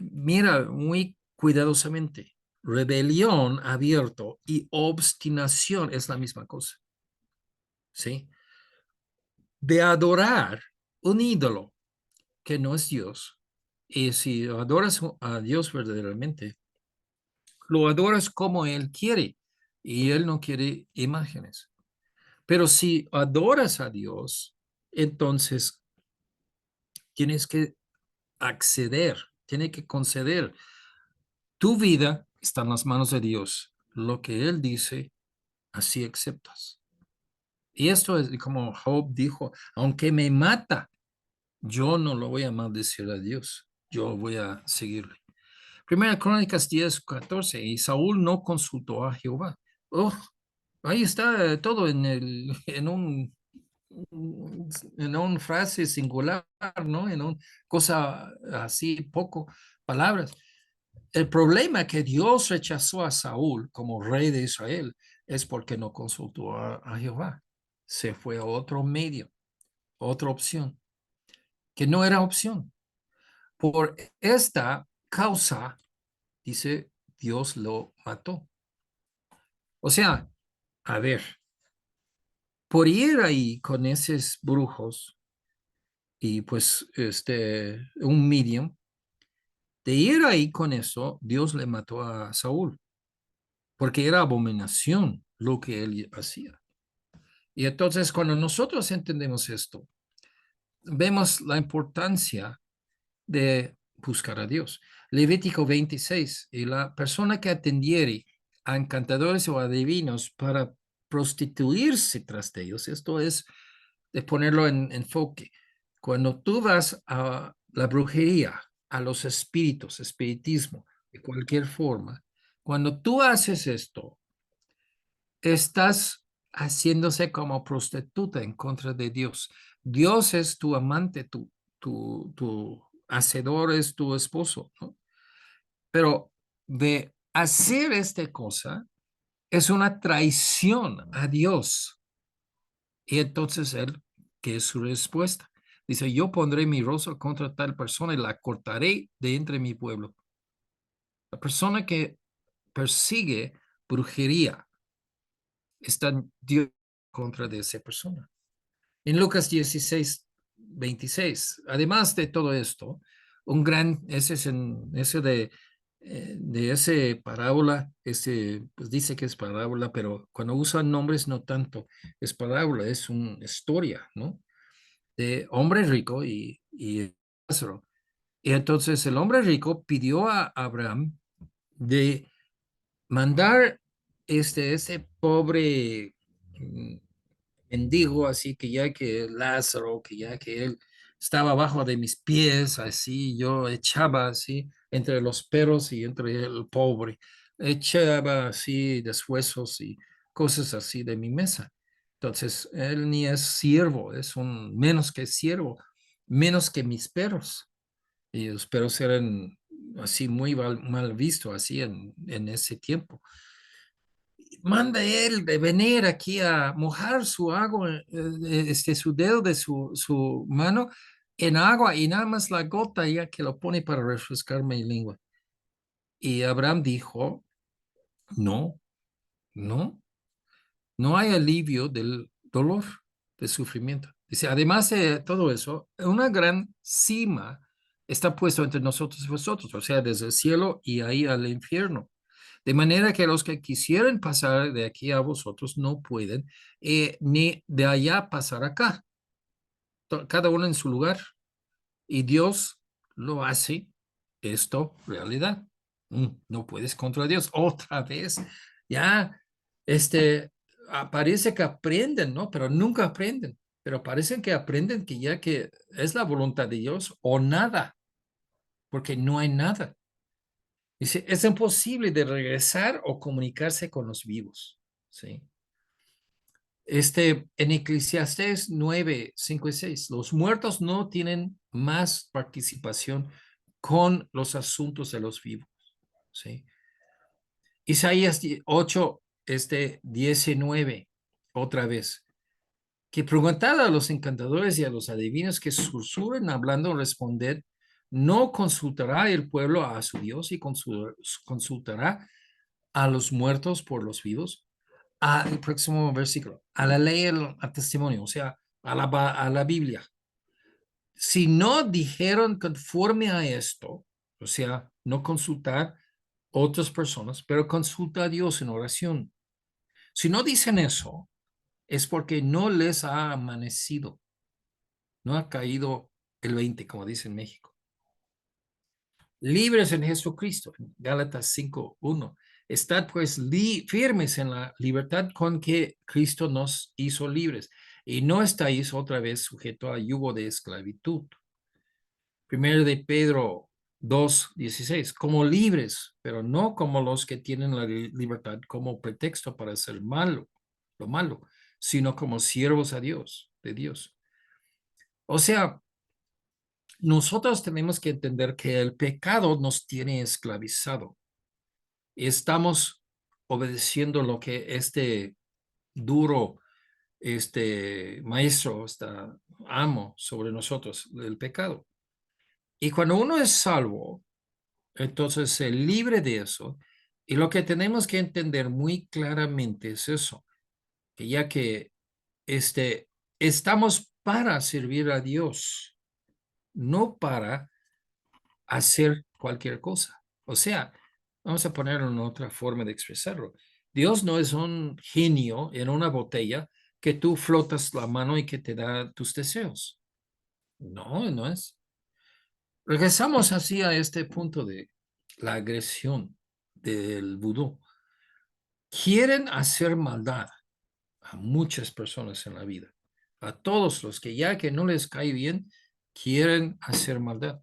mira muy cuidadosamente. Rebelión abierto y obstinación es la misma cosa. ¿Sí? De adorar un ídolo que no es Dios. Y si adoras a Dios verdaderamente, lo adoras como Él quiere y Él no quiere imágenes. Pero si adoras a Dios, entonces tienes que acceder, tiene que conceder. Tu vida está en las manos de Dios. Lo que Él dice, así aceptas. Y esto es como Job dijo, aunque me mata, yo no lo voy a maldecir a Dios, yo voy a seguirle. Primera Crónicas 10:14, y Saúl no consultó a Jehová. Oh, ahí está todo en un frase singular, ¿no? En una cosa así, poco palabras. El problema que Dios rechazó a Saúl como rey de Israel es porque no consultó a Jehová. Se fue a otro medio, otra opción, que no era opción. Por esta causa, dice, Dios lo mató. O sea, a ver, por ir ahí con esos brujos y pues un medium, de ir ahí con eso, Dios le mató a Saúl, porque era abominación lo que él hacía. Y entonces cuando nosotros entendemos esto, vemos la importancia de buscar a Dios. Levítico 26, y la persona que atendiere a encantadores o adivinos para prostituirse tras de ellos, esto es de ponerlo en enfoque. Cuando tú vas a la brujería, a los espíritus, espiritismo, de cualquier forma, cuando tú haces esto, estás haciéndose como prostituta en contra de Dios. Dios es tu amante, tu hacedor es tu esposo, ¿no? Pero de hacer esta cosa es una traición a Dios. Y entonces él, ¿qué es su respuesta? Dice, yo pondré mi rostro contra tal persona y la cortaré de entre mi pueblo. La persona que persigue brujería está Dios contra de esa persona. En Lucas 16:26, además de todo esto, ese es ese de ese parábola, pues dice que es parábola, pero cuando usan nombres no tanto, es parábola, es una historia, ¿no? De hombre rico y Lázaro. Y entonces el hombre rico pidió a Abraham de mandar ese pobre mendigo, así que ya que Lázaro, que ya que él estaba abajo de mis pies, así yo echaba así entre los perros y entre el pobre, echaba así deshuesos y cosas así de mi mesa. Entonces, él ni es siervo, es un menos que siervo, menos que mis perros. Y los perros eran así muy mal visto, así en ese tiempo. Manda él de venir aquí a mojar su agua, su dedo de su mano en agua y nada más la gota ya que lo pone para refrescar mi lengua. Y Abraham dijo, no, no, no hay alivio del dolor, del sufrimiento. Dice, además de todo eso, una gran cima está puesto entre nosotros y vosotros, o sea, desde el cielo y ahí al infierno. De manera que los que quisieran pasar de aquí a vosotros no pueden, ni de allá pasar acá, cada uno en su lugar. Y Dios lo hace esto realidad. No puedes contra Dios. Otra vez, ya, parece que aprenden, ¿no? Pero nunca aprenden. Pero parecen que aprenden que ya que es la voluntad de Dios o nada, porque no hay nada. Dice, es imposible de regresar o comunicarse con los vivos, ¿sí? En Eclesiastés 9, 5 y 6, los muertos no tienen más participación con los asuntos de los vivos, ¿sí? Isaías 8, 19, otra vez, que preguntad a los encantadores y a los adivinos que susurren hablando, responder, ¿no consultará el pueblo a su Dios y consultará a los muertos por los vivos? El próximo versículo, a la ley, al testimonio, o sea, a la Biblia. Si no dijeron conforme a esto, o sea, no consultar otras personas, pero consulta a Dios en oración. Si no dicen eso, es porque no les ha amanecido, no ha caído el 20, como dice en México. Libres en Jesucristo, Gálatas 5:1. Estad pues firmes en la libertad con que Cristo nos hizo libres y no estáis otra vez sujeto a yugo de esclavitud. Primero de Pedro 2:16, como libres, pero no como los que tienen la libertad como pretexto para hacer lo malo, sino como siervos a Dios, de Dios. O sea, nosotros tenemos que entender que el pecado nos tiene esclavizado. Estamos obedeciendo lo que este duro, maestro, amo sobre nosotros, el pecado. Y cuando uno es salvo, entonces se libre de eso. Y lo que tenemos que entender muy claramente es eso, que ya que estamos para servir a Dios, no para hacer cualquier cosa. O sea, vamos a ponerlo en otra forma de expresarlo. Dios no es un genio en una botella que tú flotas la mano y que te da tus deseos. No, no es. Regresamos así a este punto de la agresión del vudú. Quieren hacer maldad a muchas personas en la vida. A todos los que ya que no les cae bien, quieren hacer maldad.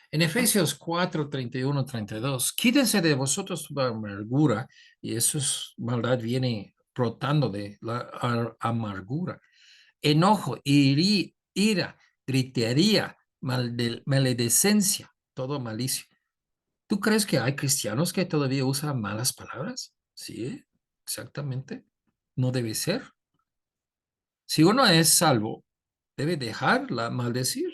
En Efesios 4, 31, 32, quítense de vosotros toda amargura, y eso es maldad, viene brotando de la amargura, enojo, ira, gritería, maledicencia, todo malicia. ¿Tú crees que hay cristianos que todavía usan malas palabras? Sí, exactamente. No debe ser. Si uno es salvo, debe dejar la maldecir.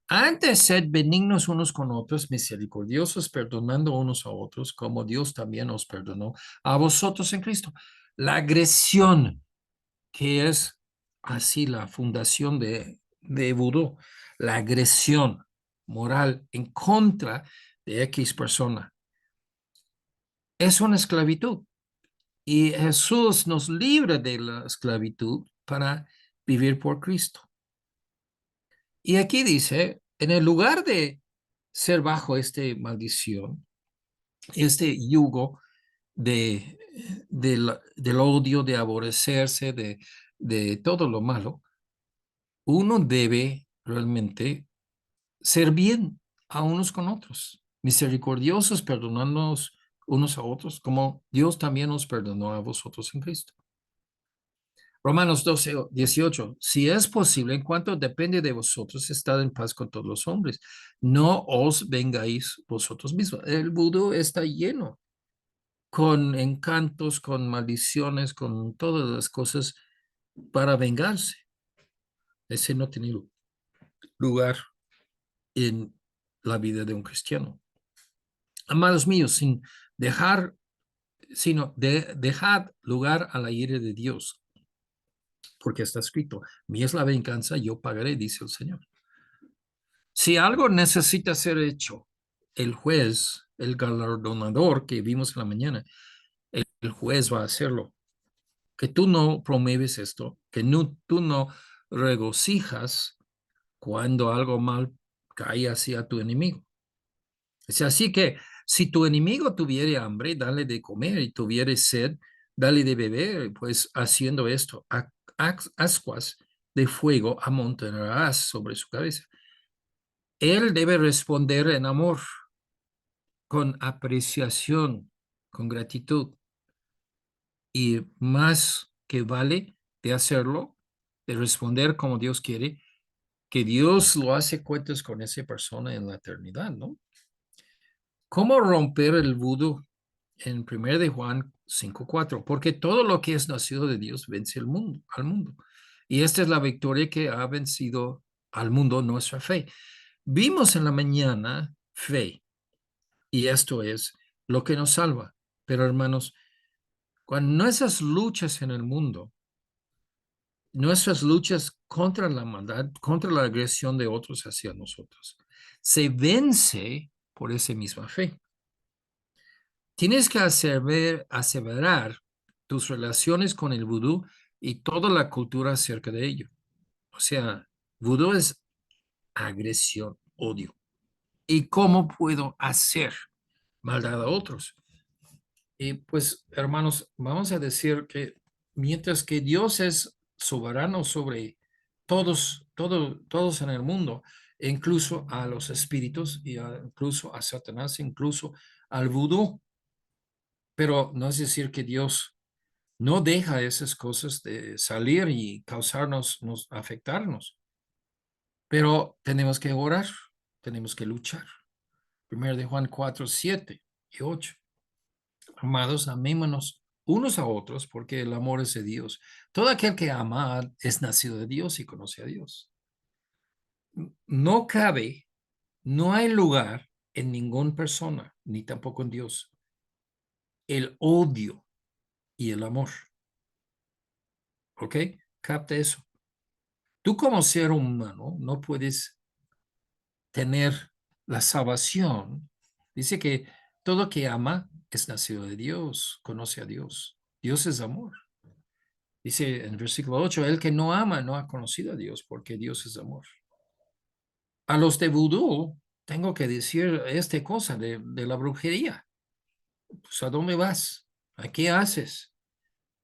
Antes, sed benignos unos con otros, misericordiosos, perdonando unos a otros, como Dios también os perdonó a vosotros en Cristo. La agresión, que es así la fundación de vudú, la agresión moral en contra de X persona, es una esclavitud. Y Jesús nos libra de la esclavitud para vivir por Cristo. Y aquí dice, en el lugar de ser bajo esta maldición, este yugo del odio, de aborrecerse, de todo lo malo, uno debe realmente ser bien a unos con otros, misericordiosos, perdonándonos unos a otros, como Dios también nos perdonó a vosotros en Cristo. Romanos 12:18. Si es posible, en cuanto depende de vosotros, estad en paz con todos los hombres. No os vengáis vosotros mismos. El vudú está lleno con encantos, con maldiciones, con todas las cosas para vengarse. Ese no tiene lugar en la vida de un cristiano. Amados míos, sin dejar, sino dejad lugar a la ira de Dios, porque está escrito, mía es la venganza, yo pagaré, dice el Señor. Si algo necesita ser hecho, el juez, el galardonador que vimos en la mañana, el juez va a hacerlo. Que tú no promueves esto, que no, tú no regocijas cuando algo mal cae hacia tu enemigo. Es así que si tu enemigo tuviera hambre, dale de comer, y tuviera sed, dale de beber, pues haciendo esto, ascuas de fuego amontonarás sobre su cabeza. Él debe responder en amor, con apreciación, con gratitud, y más que vale de hacerlo, de responder como Dios quiere, que Dios lo hace cuentas con esa persona en la eternidad, ¿no? ¿Cómo romper el vudú? En 1 de Juan 5:4, porque todo lo que es nacido de Dios vence el mundo, al mundo. Y esta es la victoria que ha vencido al mundo, nuestra fe. Vimos en la mañana fe, y esto es lo que nos salva. Pero hermanos, cuando nuestras luchas en el mundo, nuestras luchas contra la maldad, contra la agresión de otros hacia nosotros, se vence por esa misma fe. Tienes que aseverar tus relaciones con el vudú y toda la cultura acerca de ello. O sea, vudú es agresión, odio. ¿Y cómo puedo hacer maldad a otros? Y pues, hermanos, vamos a decir que mientras que Dios es soberano sobre todos en el mundo, incluso a los espíritus y incluso a Satanás, incluso al vudú, pero no es decir que Dios no deja esas cosas de salir y afectarnos, pero tenemos que orar, tenemos que luchar. Primero de Juan 4:7 y 8. Amados, amémonos unos a otros porque el amor es de Dios. Todo aquel que ama es nacido de Dios y conoce a Dios. No cabe, no hay lugar en ninguna persona, ni tampoco en Dios, el odio y el amor. ¿Ok? Capta eso. Tú como ser humano no puedes tener la salvación. Dice que todo que ama es nacido de Dios, conoce a Dios. Dios es amor. Dice en el versículo 8, el que no ama no ha conocido a Dios porque Dios es amor. A los de vudú tengo que decir esta cosa de la brujería. Pues, ¿a dónde vas? ¿A qué haces?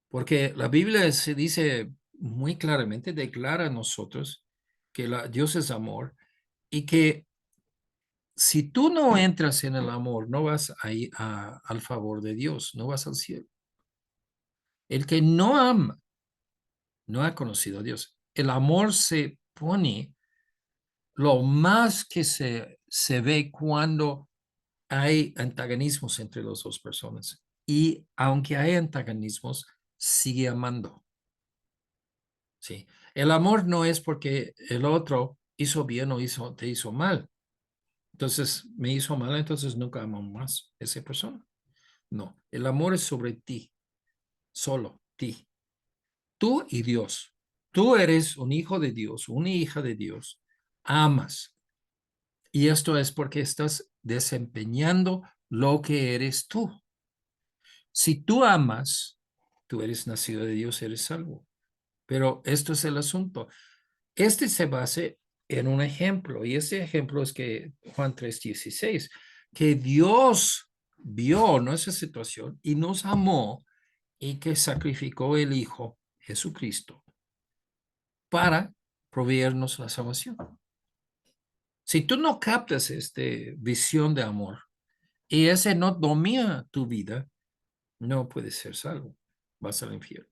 Porque la Biblia se dice muy claramente, declara a nosotros que Dios es amor y que si tú no entras en el amor, no vas ahí al favor de Dios, no vas al cielo. El que no ama, no ha conocido a Dios. El amor se pone lo más que se ve cuando hay antagonismos entre las dos personas. Y aunque hay antagonismos, sigue amando. ¿Sí? El amor no es porque el otro hizo bien o te hizo mal. Entonces, me hizo mal, entonces nunca amo más a esa persona. No, el amor es sobre ti, solo ti. Tú y Dios. Tú eres un hijo de Dios, una hija de Dios. Amas. Y esto es porque estás desempeñando lo que eres tú. Si tú amas, tú eres nacido de Dios, eres salvo. Pero esto es el asunto. Este se basa en un ejemplo, y ese ejemplo es que Juan 3:16, que Dios vio nuestra situación y nos amó y que sacrificó el Hijo Jesucristo para proveernos la salvación. Si tú no captas esta visión de amor y ese no domina tu vida, no puedes ser salvo, vas al infierno.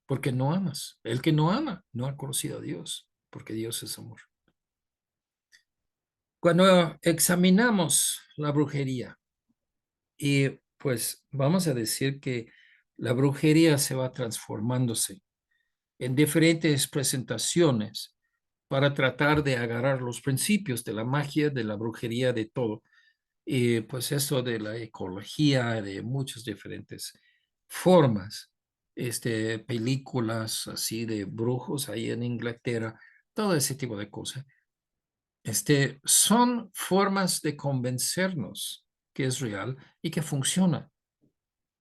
porque no amas. El que no ama no ha conocido a Dios, porque Dios es amor. Cuando examinamos la brujería, y pues vamos a decir que la brujería se va transformándose en diferentes presentaciones para tratar de agarrar los principios de la magia, de la brujería, de todo. Y pues eso de la ecología, de muchas diferentes formas, películas así de brujos ahí en Inglaterra, todo ese tipo de cosas. Son formas de convencernos que es real y que funciona.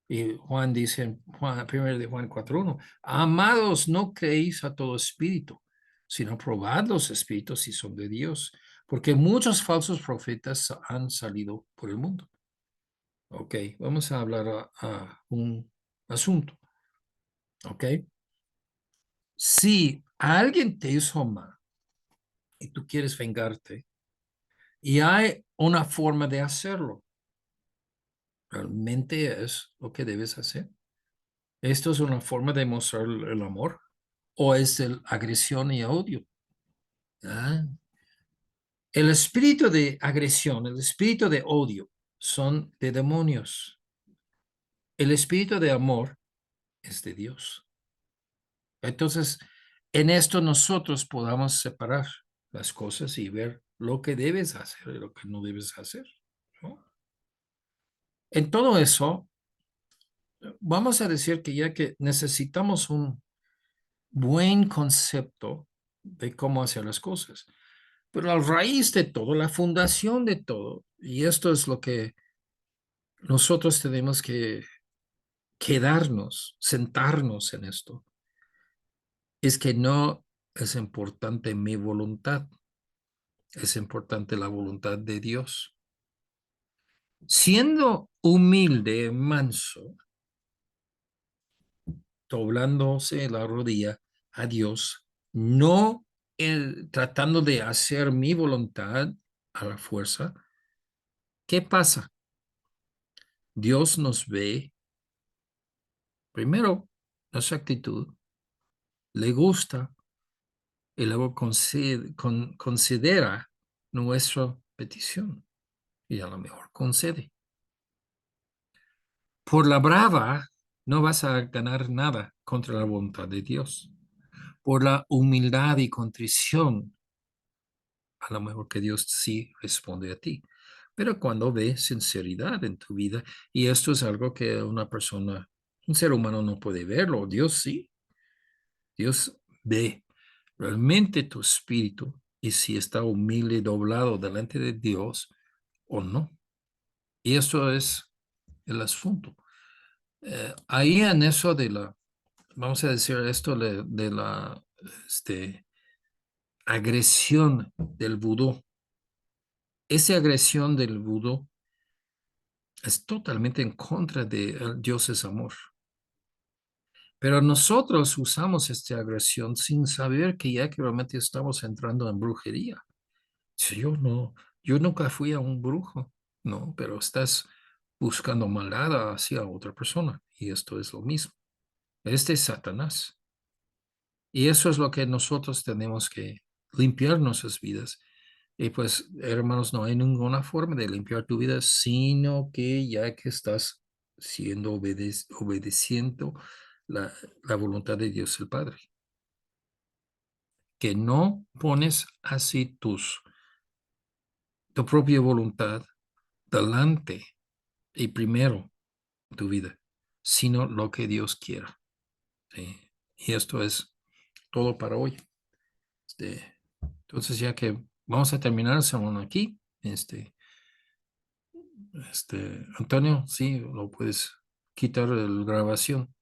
Y Juan dice en Juan, 1 de Juan 4:1, amados, no creéis a todo espíritu, sino probad los espíritus si son de Dios, porque muchos falsos profetas han salido por el mundo. Ok, vamos a hablar a un asunto. Ok, si alguien te hizo mal y tú quieres vengarte, y hay una forma de hacerlo, ¿realmente es lo que debes hacer? ¿Esto es una forma de mostrar el amor o es el agresión y odio? Ah, el espíritu de agresión, el espíritu de odio son de demonios. El espíritu de amor es de Dios. Entonces, en esto nosotros podamos separar las cosas y ver lo que debes hacer y lo que no debes hacer, ¿no? En todo eso, vamos a decir que ya que necesitamos un buen concepto de cómo hacer las cosas, pero la raíz de todo, la fundación de todo, y esto es lo que nosotros tenemos que quedarnos, sentarnos en esto, es que no es importante mi voluntad, es importante la voluntad de Dios. Siendo humilde, manso, doblándose la rodilla a Dios, no tratando de hacer mi voluntad a la fuerza, ¿qué pasa? Dios nos ve, primero, nuestra actitud, le gusta y luego considera nuestra petición y a lo mejor concede. Por la brava no vas a ganar nada contra la voluntad de Dios. Por la humildad y contrición, a lo mejor que Dios sí responde a ti. Pero cuando ve sinceridad en tu vida, y esto es algo que una persona, un ser humano no puede verlo, Dios sí. Dios ve realmente tu espíritu y si está humilde y doblado delante de Dios o no. Y esto es el asunto. Ahí en eso de la, vamos a decir esto de la agresión del vudú. Esa agresión del vudú es totalmente en contra de Dios es amor. Pero nosotros usamos esta agresión sin saber que ya que realmente estamos entrando en brujería. Si yo no, yo nunca fui a un brujo, no, pero estás buscando maldad hacia otra persona y esto es lo mismo. Este es Satanás. Y eso es lo que nosotros tenemos que limpiar nuestras vidas. Y pues, hermanos, no hay ninguna forma de limpiar tu vida, sino que ya que estás siendo obedeciendo la, la voluntad de Dios el Padre, que no pones así tu propia voluntad delante y primero tu vida, sino lo que Dios quiera. ¿Sí? Y esto es todo para hoy. Este, entonces, ya que vamos a terminar el sermón aquí, Antonio, sí, lo puedes quitar la grabación.